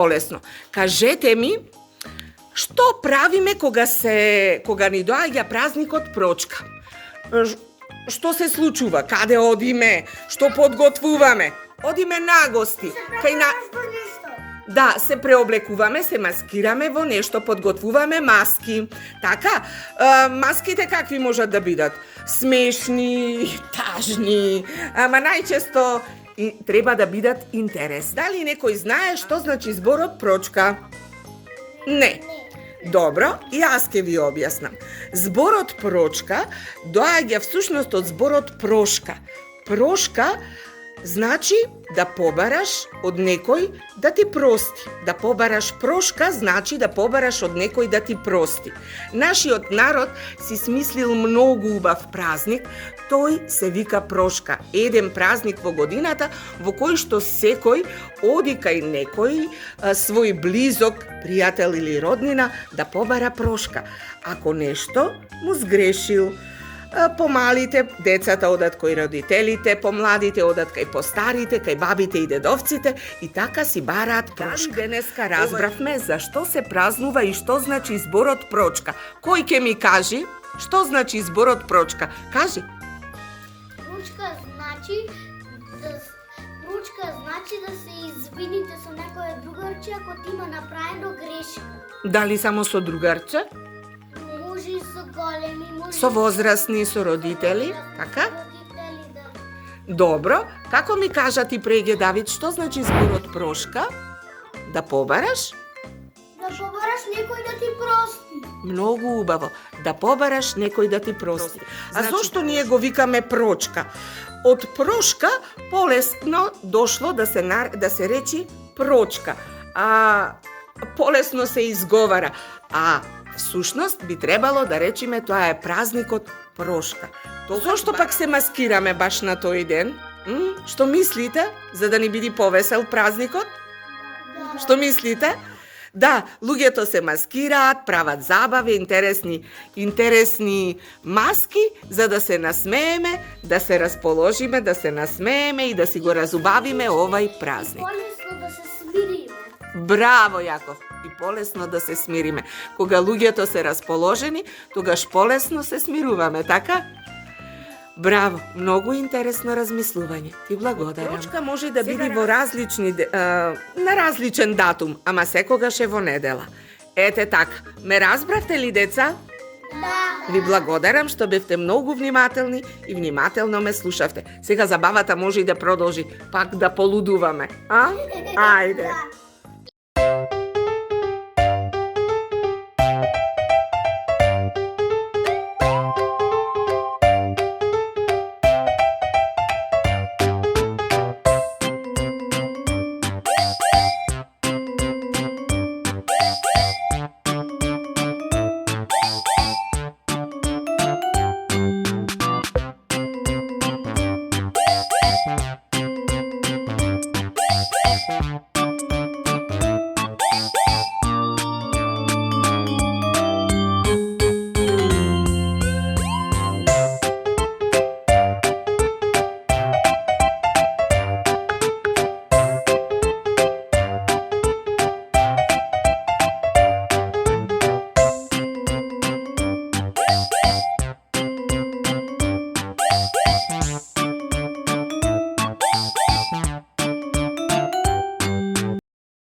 полесно. Кажете ми, што правиме кога ни доаѓа празникот Прочка? Што се случува? Каде одиме? Што подготвуваме? Одиме на гости. Да, се преоблекуваме, се маскираме во нешто, подготвуваме маски. Така, маските какви можат да бидат? Смешни, тажни, ама најчесто треба да бидат интерес. Дали некој знае што значи зборот Прочка? Не. Добро, јас ќе ви објаснам. Зборот Прочка доаѓа всушност од зборот прошка. Прошка значи да побараш од некој да ти прости. Да побараш прошка значи да побараш од некој да ти прости. Нашиот народ си смислил многу убав празник, тој се вика Прошка. Еден празник во годината во кој што секој оди кај некој свој близок, пријател или роднина да побара прошка. Ако нешто му сгрешил, помалите децата одат кој родителите, помладите одат кај постарите, кај бабите и дедовците и така си бараат прошка. Денеска разбравме зашто се празнува и што значи зборот Прочка. Кој ќе ми кажи што значи зборот Прочка? Кажи. Прочка значи да се извините со некое другарче ако ти има направено грешка. Дали само со другарче? Може и со големи, може Со возрастни, со родители, така? родители, да. Добро, како ми кажа ти преге Давид, што значи зборот Прошка? Да побараш? Да побараш некој да ти прости. Многу убаво. Да побараш некој да ти прости. А зошто ние го викаме Прочка? Од прошка полесно дошло да се речи Прочка. Полесно се изговара. А всушност би требало да речиме тоа е празникот Прошка. Зошто пак се маскираме баш на тој ден? Што мислите? За да ни биде повесел празникот? Што мислите? Да, луѓето се маскираат, прават забави, интересни маски, за да се насмееме, да се расположиме, да се насмееме и да си го разубавиме овај празник. Полесно да се смириме. Браво, Јаков! И полесно да се смириме. Кога луѓето се расположени, тогаш полесно се смируваме, така? Браво, многу интересно размислување. Ти благодарам. Прочка може да биде во на различен датум, ама секогаш е во недела. Ете така, ме разбравте ли, деца? Да. Ви благодарам што бевте многу внимателни и внимателно ме слушавте. Сега забавата може и да продолжи, пак да полудуваме, а? Ајде.